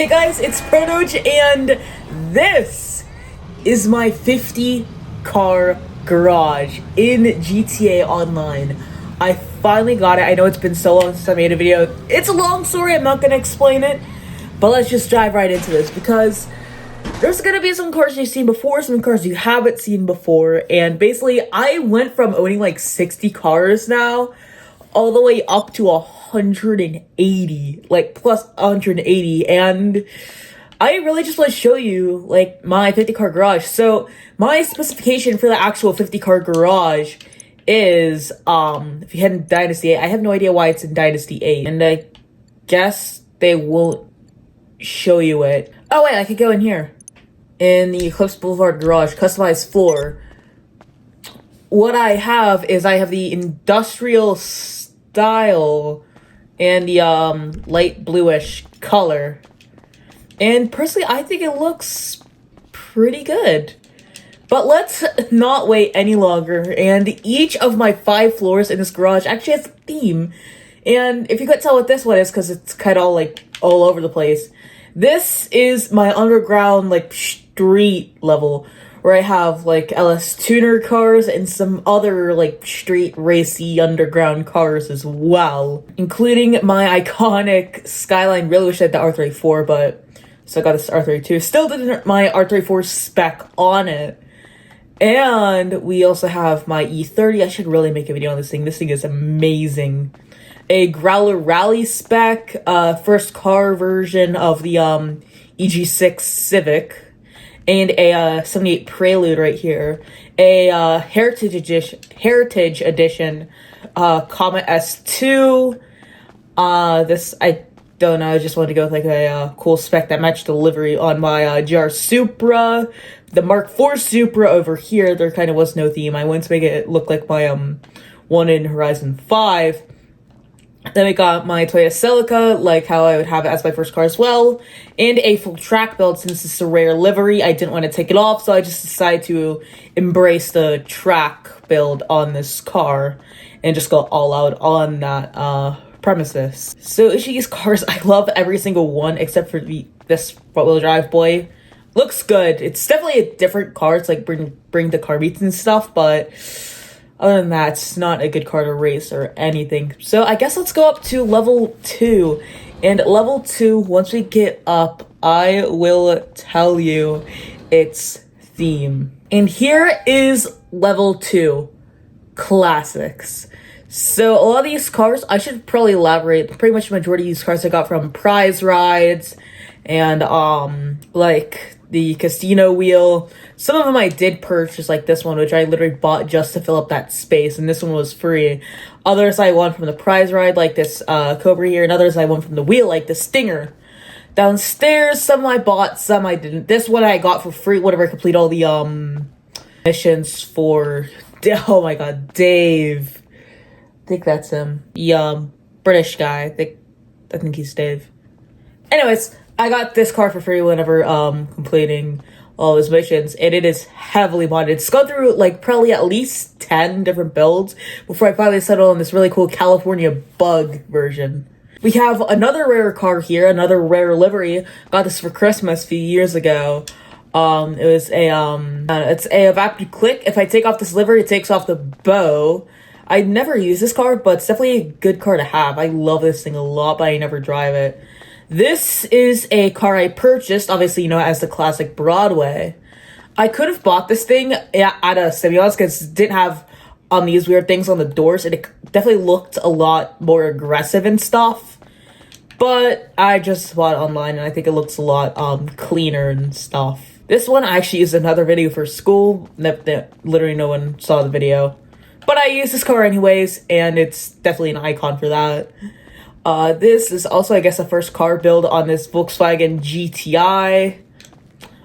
Hey guys, it's Prodoge, and this is my 50 car garage in GTA Online. I finally got it. I know it's been so long since I made a video. It's a long story, I'm not gonna explain it, but let's just dive right into this because there's gonna be some cars you've seen before, some cars you haven't seen before, and basically I went from owning like 60 cars now all the way up to 180, like plus 180, and I really just want to show you like my 50 car garage. So my specification for the actual 50 car garage is if you head in Dynasty 8, I have no idea why it's in Dynasty 8, and I guess they won't show you it. Oh wait, I could go in here in the Eclipse Boulevard garage, customized floor. What I have is I have the industrial style and the light bluish color, and personally I think it looks pretty good. But let's not wait any longer, and each of my 5 floors in this garage actually has a theme. And if you couldn't tell what this one is, because it's kind of like all over the place, this is my underground like street level, where I have like LS Tuner cars and some other like street racy underground cars as well, including my iconic Skyline. Really wish I had the R34, but so I got this R32. Still didn't my R34 spec on it. And we also have my E30. I should really make a video on this thing. This thing is amazing. A Growler Rally spec, first car version of the EG6 Civic, and a 78 Prelude right here. A Heritage Edition Comet S2. This, I don't know, I just wanted to go with like a cool spec that matched the livery on my GR Supra. The Mark IV Supra over here, there kind of was no theme. I wanted to make it look like my one in Horizon 5. Then we got my Toyota Celica, like how I would have it as my first car as well, and a full track build. Since it's a rare livery, I didn't want to take it off, so I just decided to embrace the track build on this car and just go all out on that premises. So each of these cars, I love every single one except for this front-wheel drive boy. Looks good. It's definitely a different car. It's like bring the car beats and stuff, but other than that, it's not a good car to race or anything. So I guess let's go up to level 2. And level 2, once we get up, I will tell you its theme. And here is level 2, classics. So a lot of these cars, I should probably elaborate. Pretty much the majority of these cars I got from prize rides and like the casino wheel. Some of them I did purchase, like this one, which I literally bought just to fill up that space, and this one was free. Others I won from the prize ride, like this Cobra here, and others I won from the wheel, like the Stinger. Downstairs, some I bought, some I didn't. This one I got for free whenever I complete all the missions for, oh my god, Dave. I think that's him. The British guy. I think he's Dave. Anyways, I got this car for free whenever completing all his missions, and it is heavily modded. It's gone through like probably at least 10 different builds before I finally settled on this really cool California Bug version. We have another rare car here, another rare livery. Got this for Christmas a few years ago. It was a it's a Vapid Click. If I take off this livery, it takes off the bow. I never use this car, but it's definitely a good car to have. I love this thing a lot, but I never drive it. This is a car I purchased, obviously, you know, as the classic Broadway. I could have bought this thing at a Simulants because it didn't have these weird things on the doors, and it definitely looked a lot more aggressive and stuff. But I just bought it online, and I think it looks a lot cleaner and stuff. This one I actually used another video for school. Literally no one saw the video. But I use this car anyways, and it's definitely an icon for that. This is also, I guess, the first car build on this Volkswagen GTI.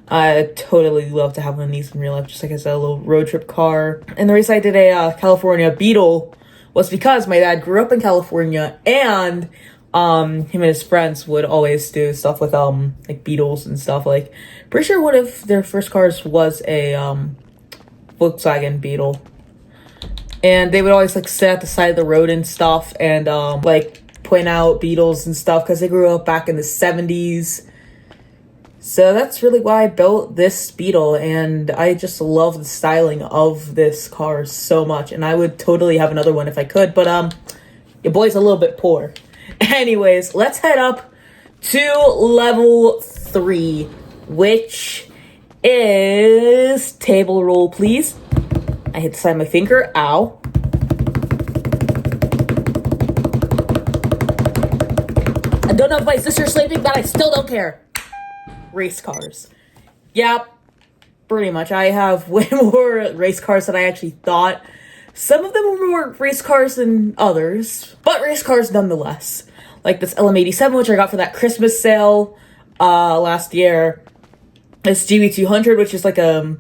I totally love to have one of these in real life, just like as a little road trip car. And the reason I did a California Beetle was because my dad grew up in California, and him and his friends would always do stuff with like Beetles and stuff. Like, pretty sure one of their first cars was a Volkswagen Beetle. And they would always like sit at the side of the road and stuff, and like point out Beatles and stuff, because they grew up back in the 70s. So that's really why I built this Beetle, and I just love the styling of this car so much, and I would totally have another one if I could, but your boy's a little bit poor. Anyways, let's head up to level 3, which is table roll, please. I hit the side of my finger. Ow. I don't know if my sister's sleeping, but I still don't care. Race cars. Yep. Pretty much. I have way more race cars than I actually thought. Some of them are more race cars than others, but race cars nonetheless. Like this LM87, which I got for that Christmas sale last year. This GB200, which is like a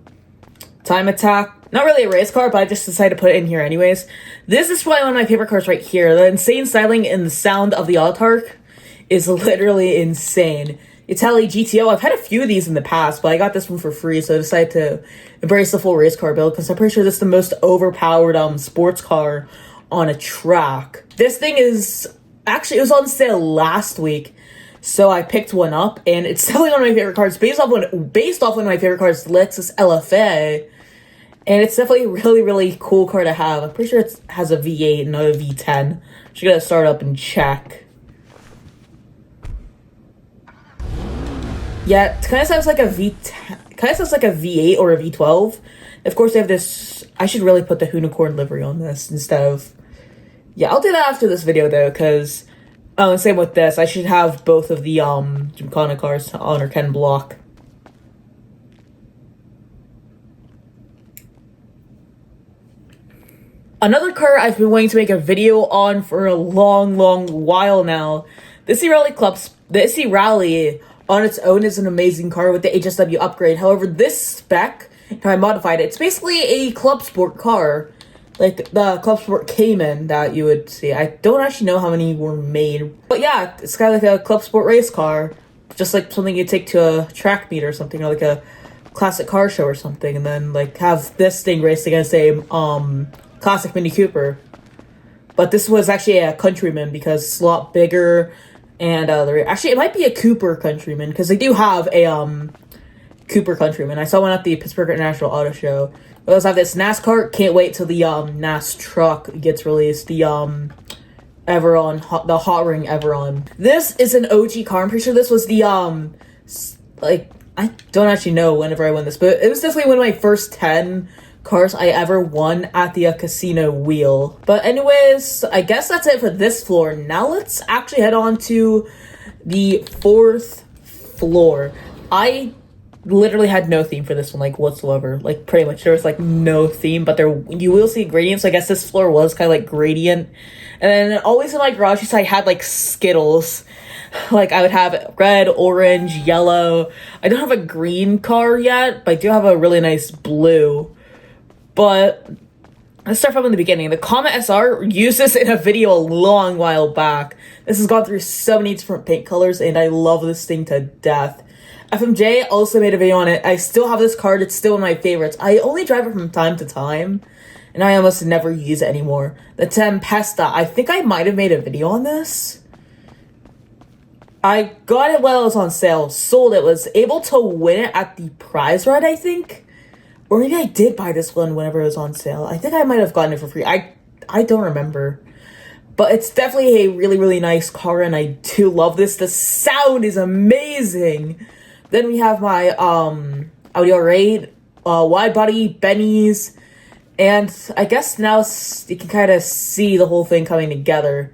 time attack. Not really a race car, but I just decided to put it in here anyways. This is probably one of my favorite cars right here. The insane styling and the sound of the Autarch is literally insane. Italy GTO, I've had a few of these in the past, but I got this one for free, so I decided to embrace the full race car build, because I'm pretty sure this is the most overpowered sports car on a track. This thing is, actually, it was on sale last week, so I picked one up, and it's definitely one of my favorite cars, based off one of my favorite cars, Lexus LFA, and it's definitely a really, really cool car to have. I'm pretty sure it has a V8, not a V10. Just gotta start up and check. Yeah, it kind of sounds like a V8 or a V12. Of course, they have this. I should really put the Hoonicorn livery on this instead of. Yeah, I'll do that after this video though, because same with this. I should have both of the Gymkhana cars on our Ken block. Another car I've been waiting to make a video on for a long, long while now. The SC Rally on its own is an amazing car with the HSW upgrade. However, this spec, if I modified it, it's basically a Club Sport car. Like the Club Sport Cayman that you would see. I don't actually know how many were made. But yeah, it's kind of like a Club Sport race car. Just like something you take to a track meet or something, or like a classic car show or something. And then like have this thing race against a classic Mini Cooper. But this was actually a Countryman because it's a lot bigger. And actually, it might be a Cooper Countryman, because they do have a Cooper Countryman. I saw one at the Pittsburgh International Auto Show. We also have this NASCAR. Can't wait till the NAS truck gets released. The Everon, the Hot Ring Everon. This is an OG car. I'm pretty sure this was the like, I don't actually know whenever I won this, but it was definitely one of my first 10 cars I ever won at the casino wheel. But anyways, I guess that's it for this floor. Now let's actually head on to the 4th floor. I literally had no theme for this one, like, whatsoever. Like, pretty much, there was, like, no theme, but you will see gradients, so I guess this floor was kind of, like, gradient. And then always in my garage, I had, like, Skittles. Like, I would have red, orange, yellow. I don't have a green car yet, but I do have a really nice blue. But let's start from the beginning. The Comet SR used this in a video a long while back. This has gone through so many different paint colors, and I love this thing to death. FMJ also made a video on it. I still have this card. It's still one of my favorites. I only drive it from time to time, and I almost never use it anymore. The Tempesta. I think I might have made a video on this. I got it while it was on sale. Sold it. Was able to win it at the prize ride, I think. Or maybe I did buy this one whenever it was on sale. I think I might have gotten it for free. I don't remember. But it's definitely a really, really nice car, and I do love this. The sound is amazing. Then we have my Audi R8, wide body, Benny's, and I guess now you can kind of see the whole thing coming together.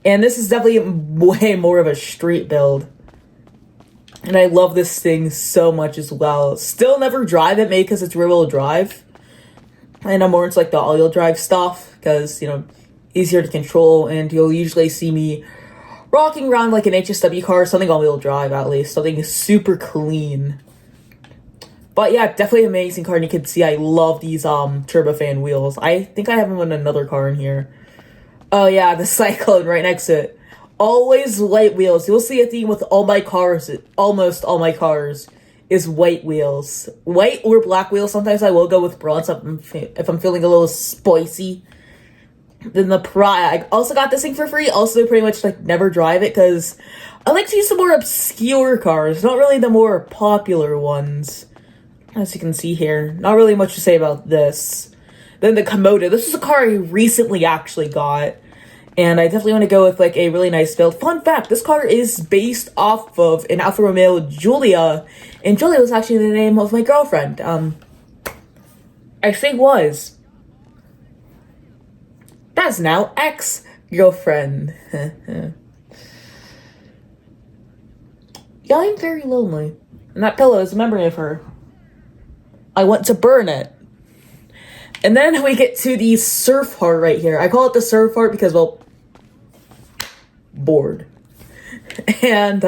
And this is definitely way more of a street build. And I love this thing so much as well. Still never drive it, maybe because it's rear-wheel drive. And I'm more into like the all-wheel drive stuff, because, you know, easier to control, and you'll usually see me rocking around like an HSW car, something all-wheel drive at least, something super clean. But yeah, definitely an amazing car, and you can see I love these turbofan wheels. I think I have them in another car in here. Oh yeah, the Cyclone right next to it. Always white wheels. You'll see a theme with all my cars, almost all my cars, is white wheels. White or black wheels. Sometimes I will go with bronze if I'm feeling a little spicy. Then the Pride. I also got this thing for free. Also pretty much like never drive it, because I like to use the more obscure cars, not really the more popular ones. As you can see here, not really much to say about this. Then the Komodo. This is a car I recently actually got. And I definitely want to go with like a really nice build. Fun fact, this car is based off of an Alfa Romeo Giulia. And Giulia was actually the name of my girlfriend. I think was. That's now ex-girlfriend. Yeah, I'm very lonely. And that pillow is a memory of her. I want to burn it. And then we get to the surf heart right here. I call it the surf heart because, well, bored. And,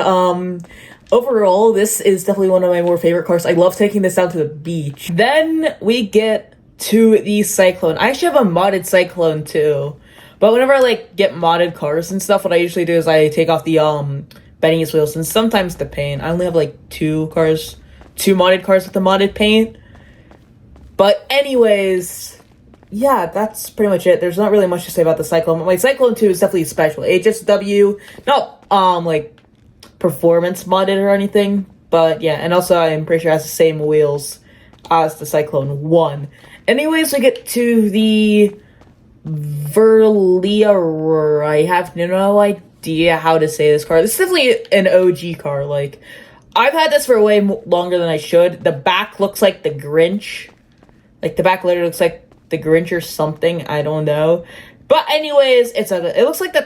overall, this is definitely one of my more favorite cars. I love taking this down to the beach. Then we get to the Cyclone. I actually have a modded Cyclone too. But whenever I, like, get modded cars and stuff, what I usually do is I take off the, Benny's wheels and sometimes the paint. I only have, like, two modded cars with the modded paint. But anyways, yeah, that's pretty much it. There's not really much to say about the Cyclone. But my Cyclone 2 is definitely special. HSW, not, like, performance modded or anything. But, yeah, and also I'm pretty sure it has the same wheels as the Cyclone 1. Anyways, we get to the Verleer. I have no idea how to say this car. This is definitely an OG car. Like, I've had this for way longer than I should. The back looks like the Grinch. Like, the back literally looks like the Grinch or something. I don't know. But anyways, it looks like the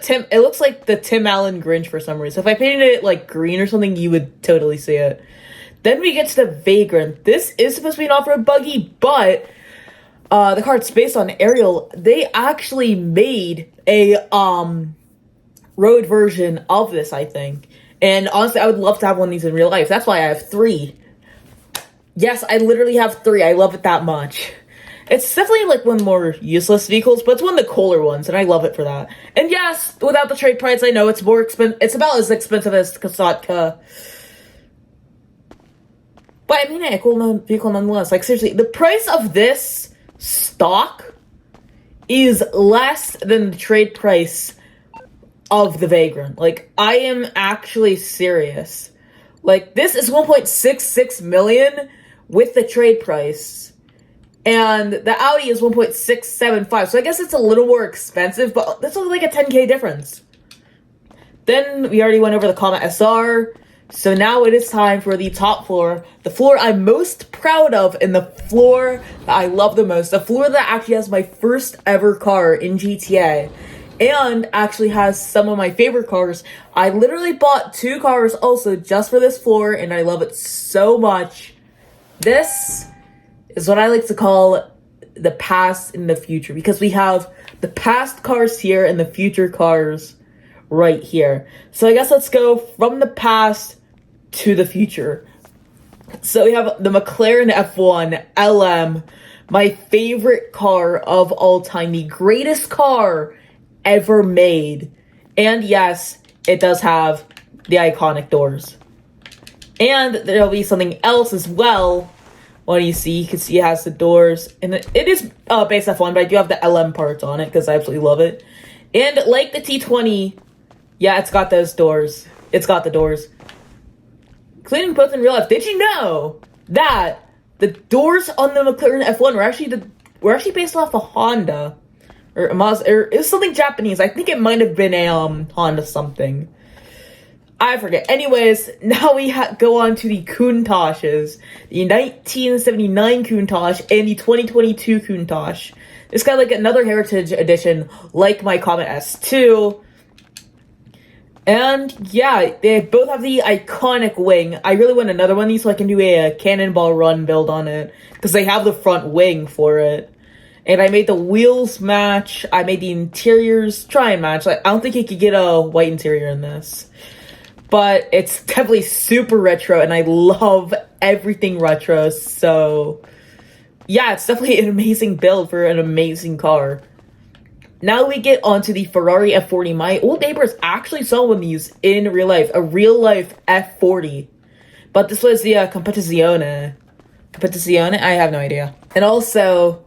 Tim Allen Grinch for some reason. If I painted it, like, green or something, you would totally see it. Then we get to the Vagrant. This is supposed to be an off-road buggy, but the car it's based on Ariel. They actually made a, road version of this, I think. And honestly, I would love to have one of these in real life. That's why I have 3. Yes, I literally have 3. I love it that much. It's definitely, like, one of the more useless vehicles, but it's one of the cooler ones, and I love it for that. And yes, without the trade price, I know it's more expensive. It's about as expensive as Kasatka. But, I mean, a cool vehicle nonetheless. Like, seriously, the price of this stock is less than the trade price of the Vagrant. Like, I am actually serious. Like, this is 1.66 million with the trade price. And the Audi is 1.675. So I guess it's a little more expensive, but that's only like a 10K difference. Then we already went over the Comet SR. So now it is time for the top floor. The floor I'm most proud of and the floor that I love the most. The floor that actually has my first ever car in GTA. And actually has some of my favorite cars. I literally bought 2 cars also just for this floor, and I love it so much. This is what I like to call the past and the future, because we have the past cars here and the future cars right here. So I guess let's go from the past to the future. So we have the McLaren F1 LM, my favorite car of all time, the greatest car ever made. And yes, it does have the iconic doors. And there'll be something else as well. What do you see? You can see it has the doors. And it is based F1, but I do have the LM parts on it because I absolutely love it. And like the T20, yeah, it's got those doors. It's got the doors. Including both in real life. Did you know that the doors on the McLaren F1 were actually based off a Honda? Or a Mazda, or it was something Japanese. I think it might have been a Honda something. I forget. Anyways, now we go on to the Countaches. The 1979 Countach and the 2022 Countach. It's got like another heritage edition, like my Comet S2. And yeah, they both have the iconic wing. I really want another one of these so I can do a Cannonball Run build on it. Because they have the front wing for it. And I made the wheels match. I made the interiors try and match. Like, I don't think you could get a white interior in this. But it's definitely super retro, and I love everything retro. So, yeah, it's definitely an amazing build for an amazing car. Now we get onto the Ferrari F40. My old neighbors actually saw one of these in real life. A real-life F40. But this was the Competizione. Competizione? I have no idea. And also,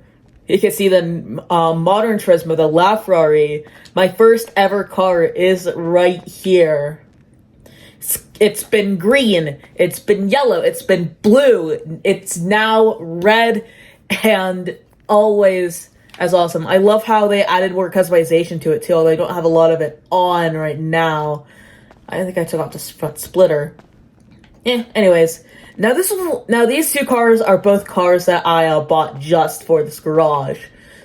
you can see the modern Turismo, the LaFerrari. My first ever car is right here. It's been green, it's been yellow, it's been blue, it's now red, and always as awesome. I love how they added more customization to it too, although I don't have a lot of it on right now. I think I took off the front splitter. Anyways. Now these two cars are both cars that I bought just for this garage.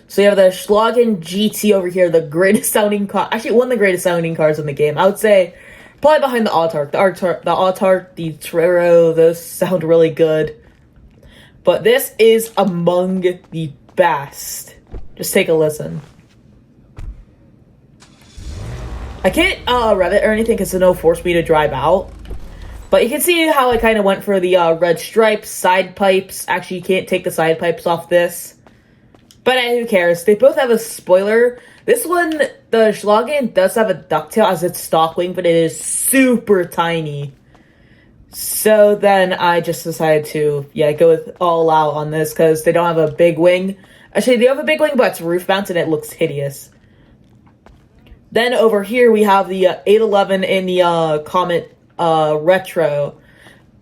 So you have the Schlagen GT over here, the greatest sounding car. Actually, one of the greatest sounding cars in the game. I would say probably behind the Autark. The Autark, the Trero, those sound really good. But this is among the best. Just take a listen. I can't rev it or anything because it'll force me to drive out. But you can see how I kind of went for the red stripes, side pipes. Actually, you can't take the side pipes off this. But who cares? They both have a spoiler. This one, the Schlagen, does have a ducktail as its stock wing, but it is super tiny. So then I just decided to, go with all out on this because they don't have a big wing. Actually, they have a big wing, but it's roof mounted and it looks hideous. Then over here, we have the 811 in the Comet Retro.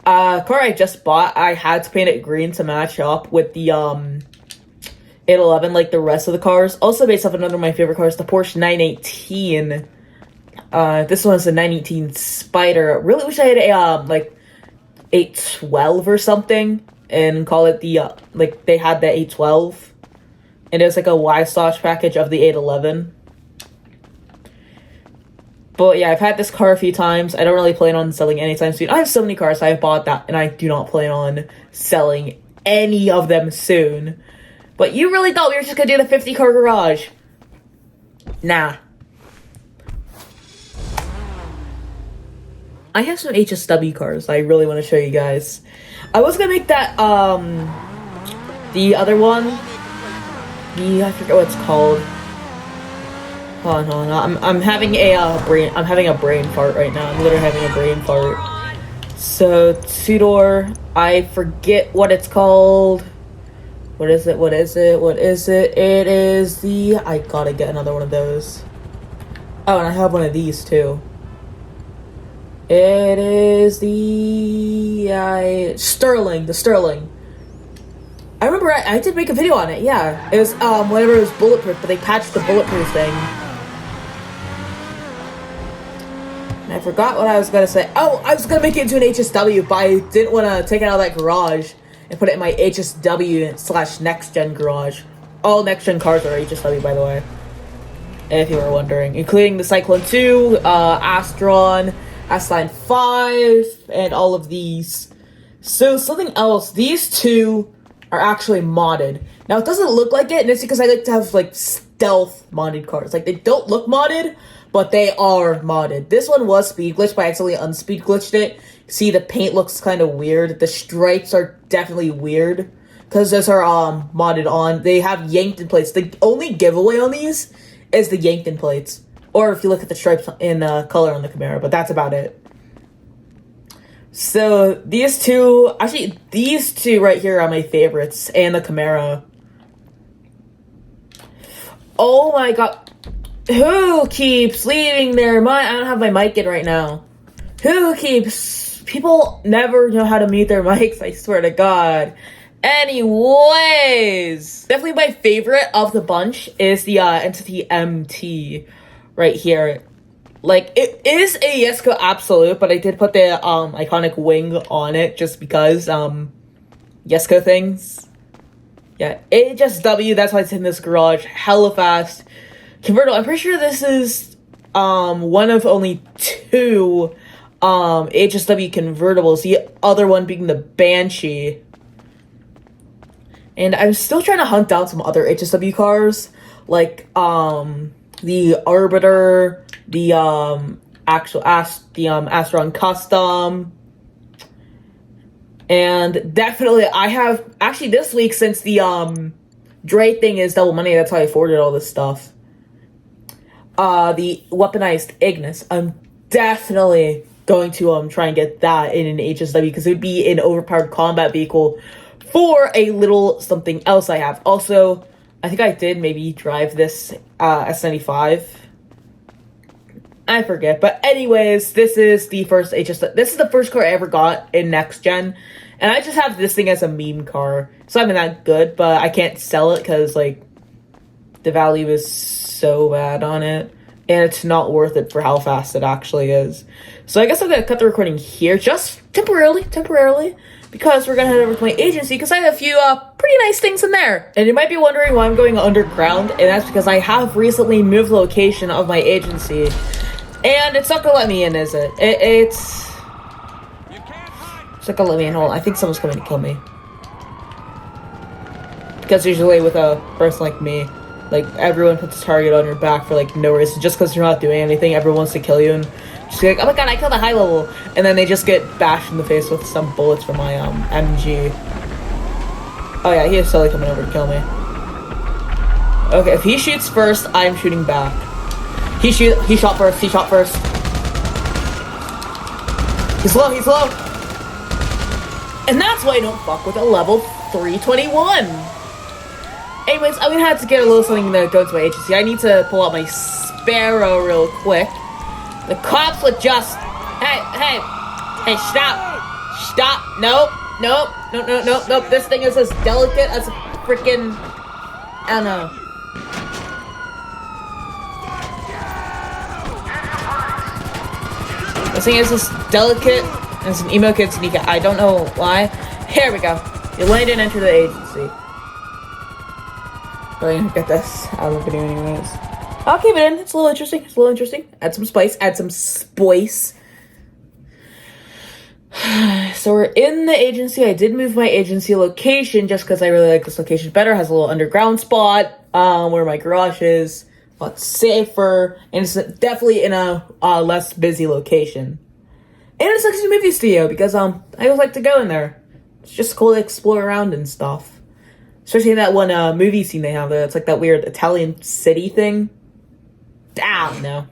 Car I just bought. I had to paint it green to match up with the 811 like the rest of the cars. Also based off another of my favorite cars, the Porsche 918. This one's a 918 Spider. Really wish I had a like 812 or something and call it the like they had the 812. And it was like a Y-Slash package of the 811. But yeah, I've had this car a few times. I don't really plan on selling anytime soon. I have so many cars, so I bought that, and I do not plan on selling any of them soon. But you really thought we were just gonna do the 50 car garage? Nah. I have some HSW cars I really want to show you guys. I was gonna make that, the other one. I forget what it's called. Hold on. I'm having a brain fart right now. I'm literally having a brain fart. So, two-door, I forget what it's called. What is it? It is the... I gotta get another one of those. Oh, and I have one of these, too. It is the... Sterling. The Sterling. I remember I did make a video on it, yeah. It was, whenever it was bulletproof, but they patched the bulletproof thing. I forgot what I was gonna say. Oh, I was gonna make it into an HSW, but I didn't want to take it out of that garage and put it in my HSW / next gen garage. All next gen cars are HSW, by the way, if you were wondering, including the Cyclone 2, Astron, S-Line 5, and all of these. So something else, these two are actually modded. Now it doesn't look like it, and it's because I like to have like stealth modded cars. Like they don't look modded, but they are modded. This one was speed glitched, but I accidentally unspeed glitched it. See, the paint looks kind of weird. The stripes are definitely weird because those are modded on. They have Yankton plates. The only giveaway on these is the Yankton plates, or if you look at the stripes in color on the Camaro. But that's about it. So these two right here are my favorites, and the Camaro. Oh my god. Who keeps leaving their mic? I don't have my mic in right now. People never know how to mute their mics, I swear to god. Anyways, definitely my favorite of the bunch is the Entity MT right here. Like, it is a Jesko Absolute, but I did put the iconic wing on it just because Jesko things. Yeah, HSW, that's why it's in this garage. Hella fast. Convertible, I'm pretty sure this is one of only two HSW convertibles, the other one being the Banshee. And I'm still trying to hunt down some other HSW cars, like the Arbiter, the Astron Custom. And definitely I have actually this week, since the Dre thing is double money, that's how I afforded all this stuff. The weaponized Ignis. I'm definitely going to try and get that in an HSW because it would be an overpowered combat vehicle for a little something else I have. Also, I think I did maybe drive this S95. I forget. But anyways, this is the first this is the first car I ever got in next gen. And I just have this thing as a meme car. It's not even that good, but I can't sell it because, like, the value is so bad on it. And it's not worth it for how fast it actually is. So I guess I'm going to cut the recording here, just temporarily. Because we're going to head over to my agency, because I have a few pretty nice things in there. And you might be wondering why I'm going underground, and that's because I have recently moved the location of my agency. And it's not going to let me in, is it? It's not going to let me in. Hold on, I think someone's coming to kill me. Because usually with a person like me, like, everyone puts a target on your back for, like, no reason. Just because you're not doing anything, everyone wants to kill you, and just be like, oh my god, I killed a high level. And then they just get bashed in the face with some bullets from my, MG. Oh yeah, he is totally coming over to kill me. Okay, if he shoots first, I'm shooting back. He shot first. He's low. And that's why I don't fuck with a level 321. Anyways, I'm gonna have to get a little something to go to my agency. I need to pull out my Sparrow real quick. The cops would just... Hey, stop. Nope. This thing is as delicate as a freaking... I don't know. This thing is as delicate as an emo kid sneaker. I don't know why. Here we go. You land and enter the agency. Really gonna get this out of the video anyways. I'll keep it in. It's a little interesting. Add some spice. So we're in the agency. I did move my agency location just because I really like this location better. It has a little underground spot where my garage is. A lot safer. And it's definitely in a less busy location. And it's like a movie studio because I always like to go in there. It's just cool to explore around and stuff. Especially in that one movie scene they have there. It's like that weird Italian city thing. I don't know.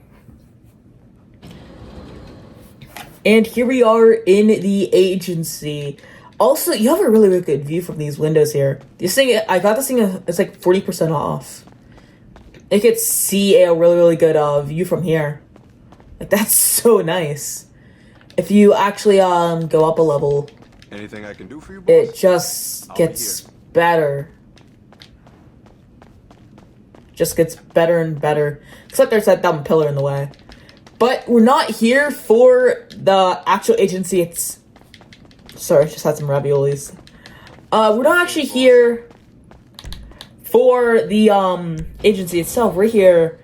And here we are in the agency. Also, you have a really, really good view from these windows here. This thing, I got this thing, it's like 40% off. You could see a really, really good view from here. Like, that's so nice. If you actually go up a level, anything I can do for you, boss? It just gets better. Just gets better and better. Except there's that dumb pillar in the way. But we're not here for the actual agency. Sorry, I just had some raviolis. We're not actually here for the agency itself. We're here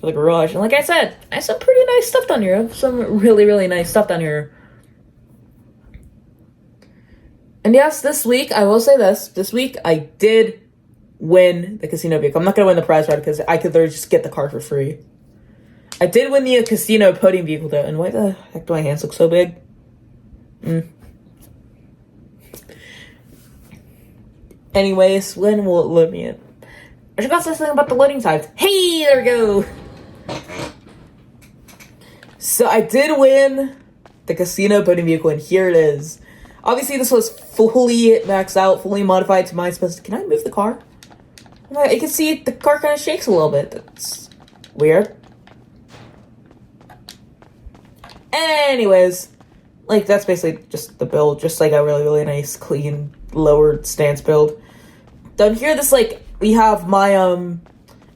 for the garage. And like I said, I have some pretty nice stuff down here. I have some really, really nice stuff down here. And yes, this week, I will say this. This week, I did win the casino vehicle. I'm not going to win the prize ride because I could literally just get the car for free. I did win the casino podium vehicle though. And why the heck do my hands look so big? Anyways, when will it load me in? I forgot to say something about the loading times. Hey, there we go. So I did win the casino podium vehicle, and here it is. Obviously, this was fully maxed out, fully modified to my specifications. Can I move the car? You can see the car kind of shakes a little bit. That's weird. Anyways, like, that's basically just the build. Just, like, a really, really nice, clean, lowered stance build. Down here, this, like, we have my,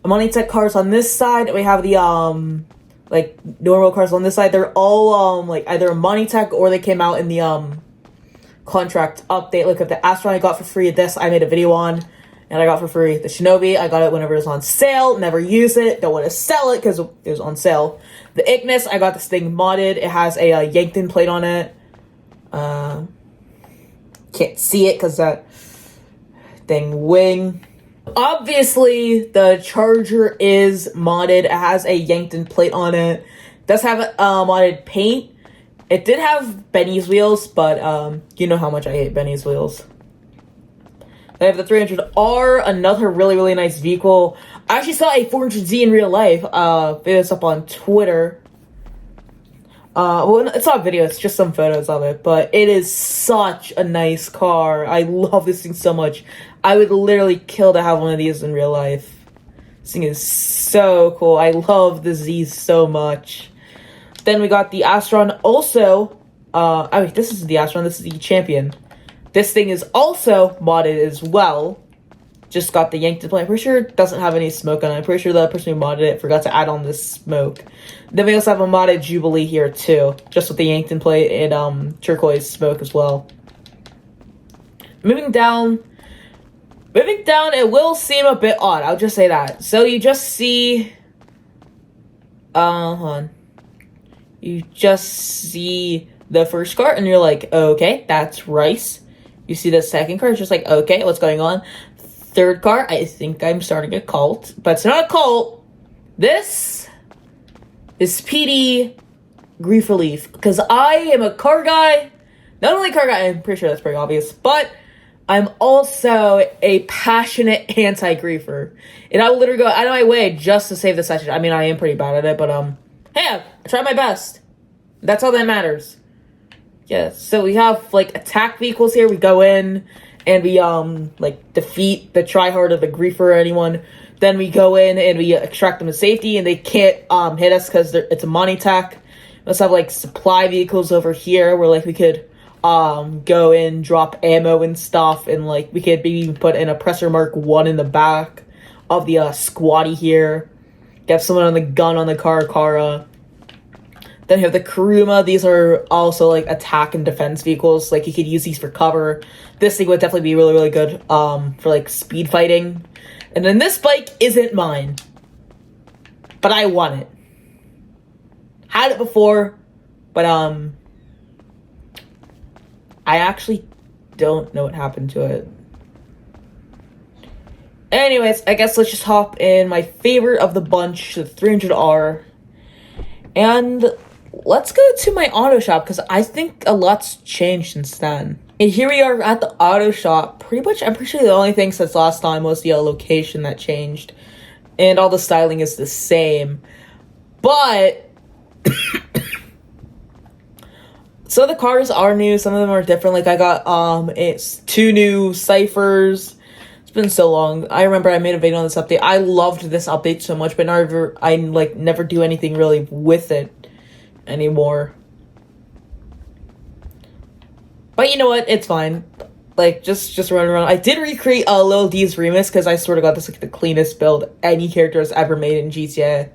Moneytech cars on this side. We have the, like, normal cars on this side. They're all, like, either Moneytech or they came out in the, contract update. Look at the Astron I got for free. This I made a video on, and I got for free. The Shinobi I got it whenever it was on sale. Never use it. Don't want to sell it because it was on sale. The Ignis I got this thing modded. It has a Yankton plate on it. Can't see it because that thing wing. Obviously, the Charger is modded. It has a Yankton plate on it. It does have modded paint. It did have Benny's wheels, but you know how much I hate Benny's wheels. I have the 300R, another really, really nice vehicle. I actually saw a 400Z in real life. Videos up on Twitter. Well, it's not a video, it's just some photos of it. But it is such a nice car. I love this thing so much. I would literally kill to have one of these in real life. This thing is so cool. I love the Z so much. Then we got the Astron also. This is the Astron. This is the Champion. This thing is also modded as well. Just got the Yankton plate. I'm pretty sure it doesn't have any smoke on it. I'm pretty sure the person who modded it forgot to add on this smoke. Then we also have a modded Jubilee here too. Just with the Yankton plate and turquoise smoke as well. Moving down, it will seem a bit odd. I'll just say that. So you just see... hold on. You just see the first card and you're like, okay, that's Rice. You see the second card, it's just like, okay, what's going on? Third card, I think I'm starting a cult. But it's not a cult. This is PD Grief Relief. Because I am a car guy. Not only a car guy, I'm pretty sure that's pretty obvious. But I'm also a passionate anti-griefer. And I will literally go out of my way just to save the session. I mean, I am pretty bad at it. But, hey, I try my best. That's all that matters. Yeah, so we have, like, attack vehicles here. We go in and we, like, defeat the tryhard of the griefer or anyone. Then we go in and we extract them to safety, and they can't, hit us because it's a money attack. We also have, like, supply vehicles over here where, like, we could, go in, drop ammo and stuff, and, like, we could maybe even put an Oppressor Mark 1 in the back of the, squatty here. Get someone on the gun on the Cara. Then you have the Kuruma. These are also, like, attack and defense vehicles. Like, you could use these for cover. This thing would definitely be really, really good, for, like, speed fighting. And then this bike isn't mine. But I want it. Had it before, but, I actually don't know what happened to it. Anyways, I guess let's just hop in my favorite of the bunch, the 300R. And let's go to my auto shop, because I think a lot's changed since then. And here we are at the auto shop. Pretty much, I'm pretty sure the only thing since last time was the location that changed. And all the styling is the same. But so the cars are new, some of them are different. Like I got it's 2 new Cyphers. It's been so long. I remember I made a video on this update. I loved this update so much, but I never do anything really with it anymore. But you know what? It's fine. Like, just run around. I did recreate Lil D's remix, because I swear to God, this is like the cleanest build any character has ever made in GTA.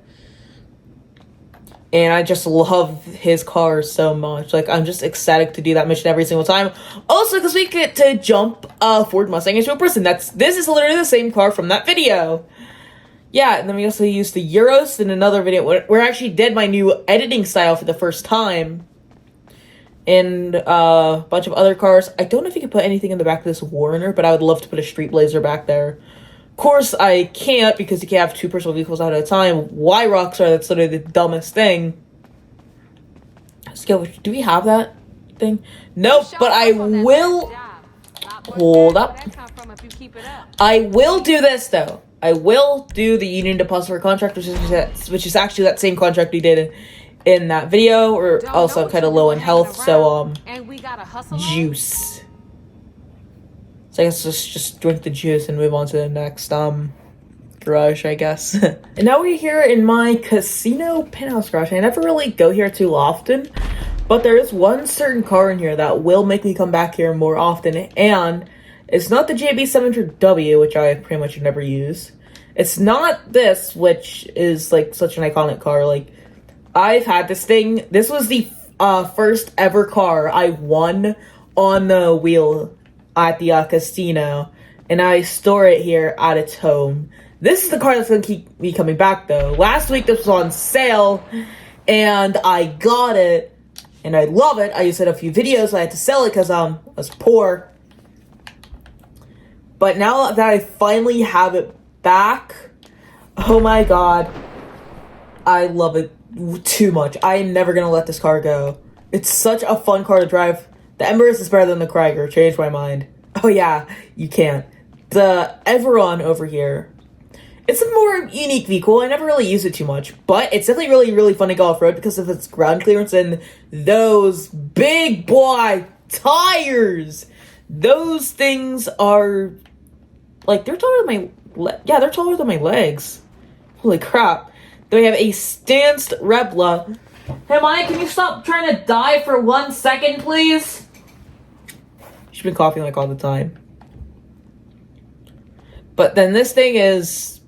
And I just love his car so much. Like, I'm just ecstatic to do that mission every single time. Also, because we get to jump Ford Mustang into a person. This is literally the same car from that video. Yeah, and then we also used the Euros in another video where I actually did my new editing style for the first time. And a bunch of other cars. I don't know if you can put anything in the back of this Warner, but I would love to put a Street Blazer back there. Of course, I can't, because you can't have 2 personal vehicles out at a time. Why Rockstar? That's literally the dumbest thing. Skill, do we have that thing? Nope, but I will... Hold up. I will do this, though. I will do the Union Depository contract, which is actually that same contract we did in that video. We're also kind of low in health, so, juice. So I guess let's just drink the juice and move on to the next, garage, I guess. And now we're here in my casino penthouse garage. I never really go here too often, but there is one certain car in here that will make me come back here more often, and it's not the JB700W, which I pretty much never use. It's not this, which is, like, such an iconic car. Like, I've had this thing. This was the first ever car I won on the wheel at the casino, and I store it here at its home. This is the car that's going to keep me coming back, though. Last week, this was on sale, and I got it, and I love it. I used it in a few videos, so I had to sell it because I was poor. But now that I finally have it back, oh my god, I love it too much. I am never going to let this car go. It's such a fun car to drive. The Embers is better than the Krieger. Changed my mind. Oh yeah, you can't. The Everon over here. It's a more unique vehicle. I never really use it too much, but it's definitely really, really fun to go off-road because of its ground clearance and those big boy tires. Those things are, like, they're taller than my, they're taller than my legs. Holy crap. Then we have a Stanced Rebla. Hey, Maya, can you stop trying to die for 1 second, please? She's been coughing like all the time. But then this thing is...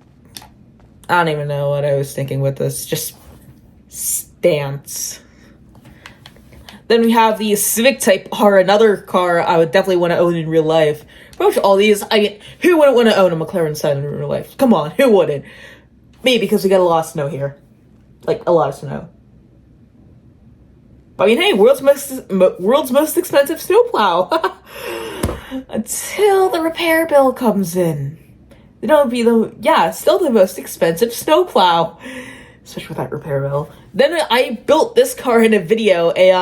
I don't even know what I was thinking with this. Just stance. Then we have the Civic Type R, another car I would definitely want to own in real life. Pretty much all these, I mean, who wouldn't want to own a McLaren 7 in real life? Come on, who wouldn't? Me, because we got a lot of snow here. Like, a lot of snow. But I mean, hey, world's most expensive snowplow. Until the repair bill comes in. Then it'll be still the most expensive snowplow. Especially with that repair bill. Then I built this car in a video, a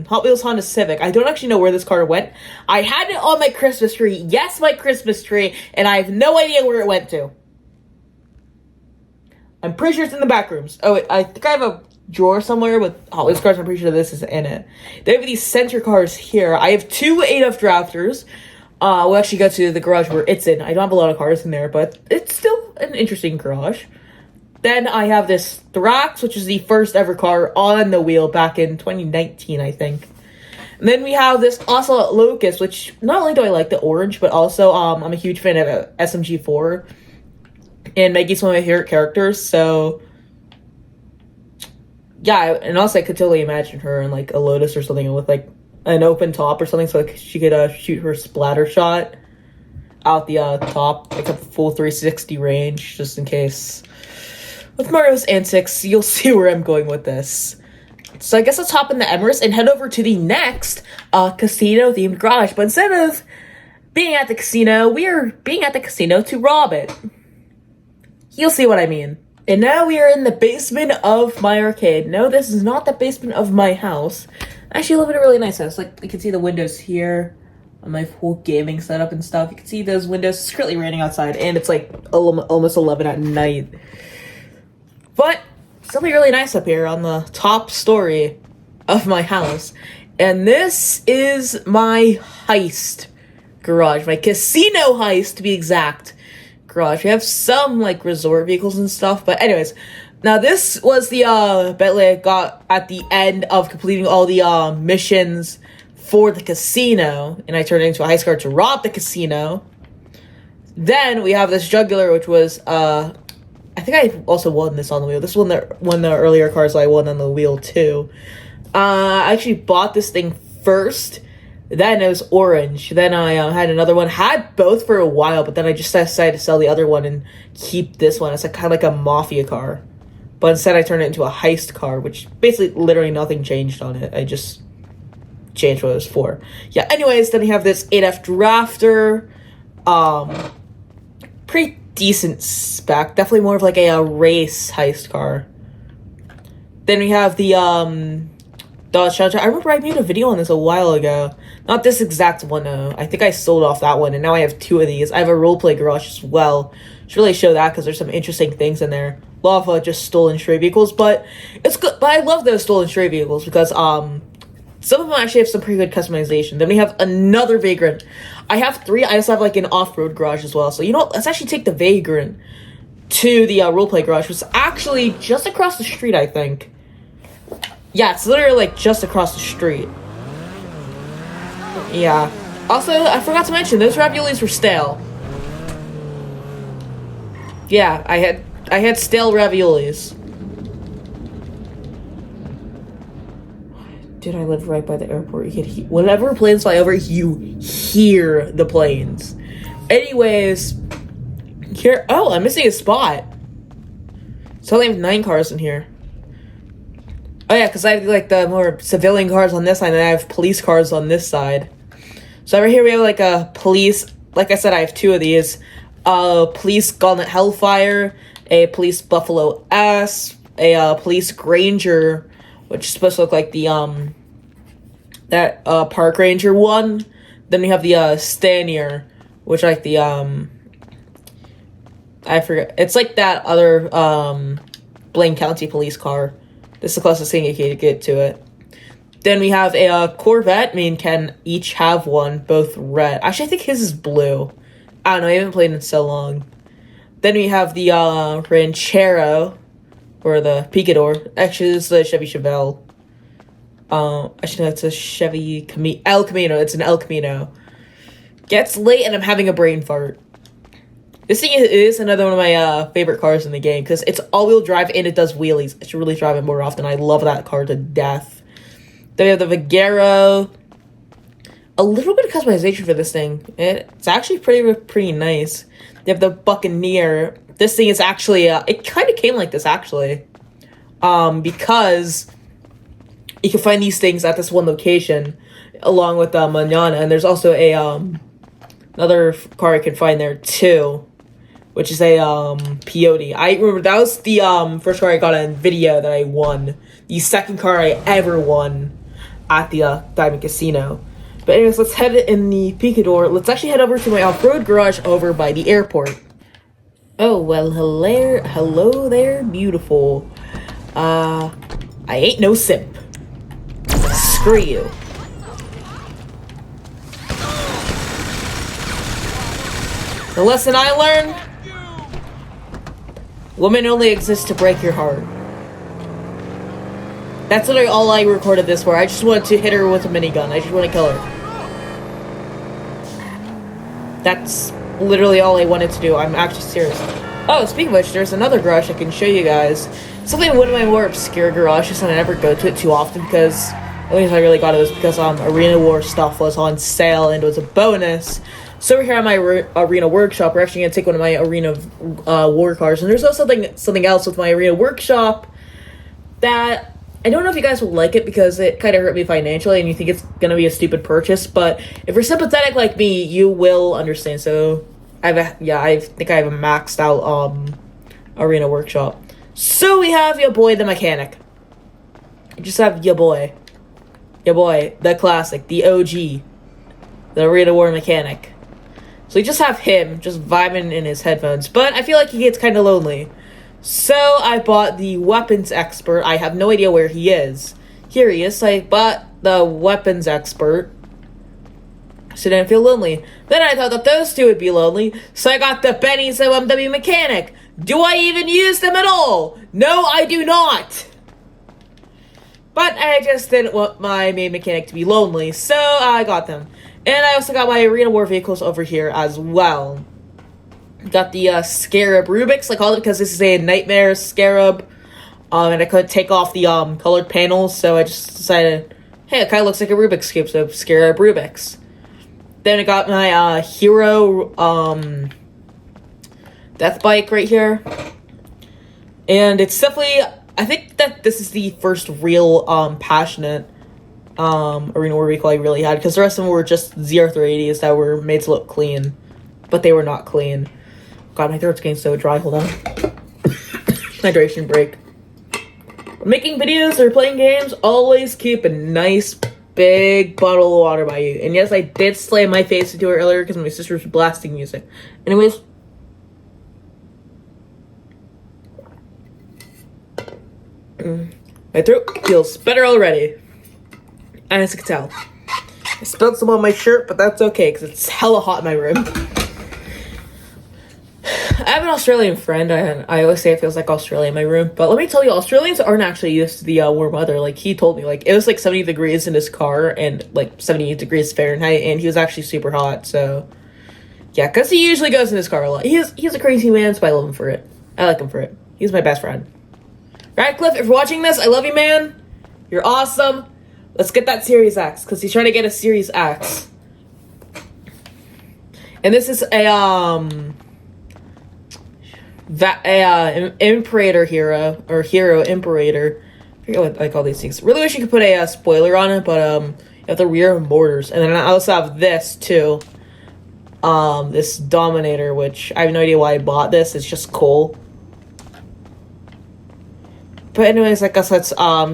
Hot Wheels Honda Civic. I don't actually know where this car went. I had it on my Christmas tree. Yes, my Christmas tree. And I have no idea where it went to. I'm pretty sure it's in the back rooms. Oh, I think I have a drawer somewhere with Hot Wheels cars. I'm pretty sure this is in it. They have these center cars here. I have 2 8F drafters. We'll actually go to the garage where it's in. I don't have a lot of cars in there, but it's still an interesting garage. Then I have this Thrax, which is the first ever car on the wheel back in 2019, I think. And then we have this Ocelot Locust, which not only do I like the orange, but also I'm a huge fan of SMG4. And Maggie's one of my favorite characters, so... Yeah, and also I could totally imagine her in, like, a Lotus or something with, like, an open top or something, so like, she could shoot her splatter shot out the top, like a full 360 range, just in case. With Mario's antics, you'll see where I'm going with this. So I guess let's hop in the Emirates and head over to the next casino-themed garage. But instead of being at the casino, we are being at the casino to rob it. You'll see what I mean. And now we are in the basement of my arcade. No, this is not the basement of my house. I actually live in a really nice house. Like, you can see the windows here on my whole gaming setup and stuff. You can see those windows. It's currently raining outside, and it's like almost 11 at night. But something really nice up here on the top story of my house. And this is my heist garage. My casino heist, to be exact, garage. We have some, like, resort vehicles and stuff. But anyways, now this was the Bentley I got at the end of completing all the missions for the casino. And I turned it into a heist car to rob the casino. Then we have this Jugular, which was... I think I also won this on the wheel. This is one of the earlier cars I won on the wheel, too. I actually bought this thing first. Then it was orange. Then I had another one. Had both for a while, but then I just decided to sell the other one and keep this one. It's like, kind of like a mafia car. But instead I turned it into a heist car, which basically literally nothing changed on it. I just changed what it was for. Yeah, anyways, then we have this 8F Drafter. Pretty decent spec. Definitely more of like a race heist car. Then we have the Dodge Charger. I remember I made a video on this a while ago. Not this exact one, though. I think I sold off that one, and now I have 2 of these. I have a roleplay garage as well. Should really show that, because there's some interesting things in there. A lot of just stolen stray vehicles, but it's good. But I love those stolen stray vehicles, because some of them actually have some pretty good customization. Then we have another Vagrant. I have 3. I also have, like, an off-road garage as well. So, you know what? Let's actually take the Vagrant to the roleplay garage, which is actually just across the street, I think. Yeah, it's literally, like, just across the street. Yeah. Also, I forgot to mention, those raviolis were stale. Yeah, I had stale raviolis. Dude, I live right by the airport. You can whenever planes fly over, you hear the planes. Anyways, here. Oh, I'm missing a spot. So I only have 9 cars in here. Oh yeah, because I have like the more civilian cars on this side, and I have police cars on this side. So over here we have like a police. Like I said, I have 2 of these. Police Gauntlet Hellfire, a police Buffalo S, a police Granger, which is supposed to look like the that Park Ranger one. Then we have the Stanier, which like the I forget. It's like that other Blaine County police car. This is the closest thing you can get to it. Then we have a Corvette. Me and Ken each have one, both red. Actually, I think his is blue. I don't know. I haven't played in so long. Then we have the Ranchero, or the Picador. Actually, this is the Chevy Chevelle. Actually, that's a Chevy El Camino. It's an El Camino. Gets late and I'm having a brain fart. This thing is another one of my favorite cars in the game because it's all-wheel drive and it does wheelies. I should really drive it more often. I love that car to death. Then we have the Vigero. A little bit of customization for this thing. It's actually pretty nice. They have the Buccaneer. This thing is actually, it kind of came like this, actually. Because you can find these things at this one location, along with Manana. And there's also a, another car I can find there, too, which is a, Peyote. I remember that was the, first car I got on video that I won. The second car I ever won at the, Diamond Casino. But anyways, let's head in the Picador. Let's actually head over to my off-road garage over by the airport. Oh, well, hello there, beautiful. I ain't no simp. Screw you. The lesson I learned: women only exist to break your heart. That's literally all I recorded this for. I just wanted to hit her with a minigun. I just want to kill her. That's literally all I wanted to do. I'm actually serious. Oh, speaking of which, there's another garage I can show you guys. Something in one of my more obscure garages, and I never go to it too often because the only reason I really got it was because Arena War stuff was on sale and it was a bonus. So over here at my Arena Workshop, we're actually going to take one of my Arena War cars. And there's also something else with my Arena Workshop that I don't know if you guys will like it because it kind of hurt me financially and you think it's going to be a stupid purchase. But if you're sympathetic like me, you will understand. So I think I have a maxed out Arena Workshop. So we have your boy, the mechanic. You just have your boy, the classic, the OG, the Arena War mechanic. So you just have him just vibing in his headphones. But I feel like he gets kind of lonely. So I bought the weapons expert. I have no idea where he is. Here he is. So I bought the weapons expert. So I didn't feel lonely. Then I thought that those two would be lonely. So I got the Benny's OMW mechanic. Do I even use them at all? No, I do not. But I just didn't want my main mechanic to be lonely. So I got them. And I also got my Arena War vehicles over here as well. Got the Scarab Rubix, I call it because this is a Nightmare Scarab. And I couldn't take off the colored panels, so I just decided, hey, it kind of looks like a Rubik's Cube, so Scarab Rubix. Then I got my Hero Death Bike right here. And it's definitely, I think that this is the first real passionate Arena War vehicle I really had, because the rest of them were just ZR380s that were made to look clean, but they were not clean. God, my throat's getting so dry. Hold on. Hydration break. When making videos or playing games, always keep a nice big bottle of water by you. And yes, I did slam my face into it earlier because my sister was blasting music. Anyways. My throat feels better already. As you can tell. I spilled some on my shirt, but that's okay because it's hella hot in my room. I have an Australian friend, and I always say it feels like Australia in my room. But let me tell you, Australians aren't actually used to the warm weather. Like, he told me, like, it was like 70 degrees in his car and like 78 degrees Fahrenheit, and he was actually super hot. So, yeah, because he usually goes in his car a lot. He's a crazy man, so I love him for it. I like him for it. He's my best friend. Radcliffe, if you're watching this, I love you, man. You're awesome. Let's get that Series X, because he's trying to get a Series X. And this is a, Imperator hero, or hero Imperator. I forget what I call these things. Really wish you could put a spoiler on it, but you have the rear mortars. And then I also have this too. This Dominator, which I have no idea why I bought this. It's just cool. But anyways, I guess let's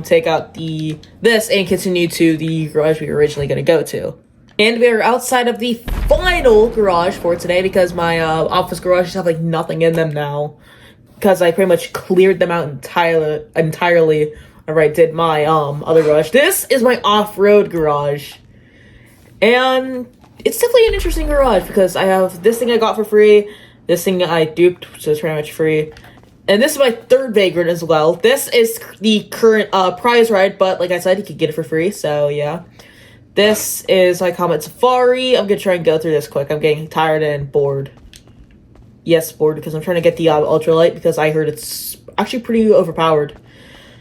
take out this and continue to the garage we were originally going to go to. And we are outside of the final garage for today because my office garages have like nothing in them now. Because I pretty much cleared them out entirely whenever I did my other garage. This is my off-road garage. And it's definitely an interesting garage because I have this thing I got for free. This thing I duped, so it's pretty much free. And this is my third Vagrant as well. This is the current prize ride, but like I said, you could get it for free, so yeah. This is my Comet Safari. I'm gonna try and go through this quick. I'm getting tired and bored. Yes, bored, because I'm trying to get the Ultralight, because I heard it's actually pretty overpowered.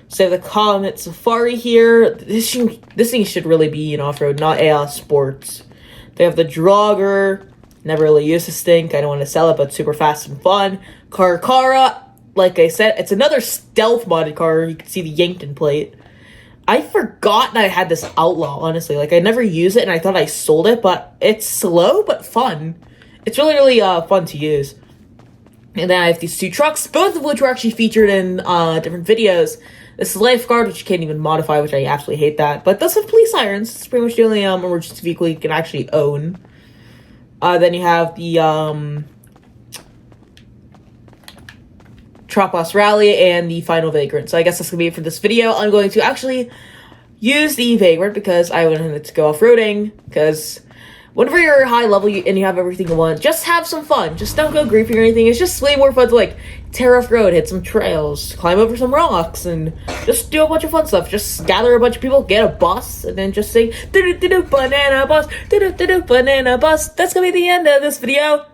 So the Comet Safari here. This thing should really be an off-road, not a sports. They have the Draugr. Never really used this thing. I don't want to sell it, but super fast and fun. Carcara. Like I said, it's another stealth modded car. You can see the Yankton plate. I forgot that I had this Outlaw, honestly. Like, I never use it, and I thought I sold it, but it's slow but fun. It's really, really fun to use. And then I have these two trucks, both of which were actually featured in different videos. This is Lifeguard, which you can't even modify, which I absolutely hate that. But it does have police sirens. It's pretty much the only emergency vehicle you can actually own. Then you have the Tropos Rally and the final Vagrant. So I guess that's going to be it for this video. I'm going to actually use the Vagrant because I wanted to go off-roading. Because whenever you're high level and you have everything you want, just have some fun. Just don't go griefing or anything. It's just way more fun to like tear off road, hit some trails, climb over some rocks, and just do a bunch of fun stuff. Just gather a bunch of people, get a bus, and then just sing do do do do banana bus, do do do do banana bus. That's going to be the end of this video.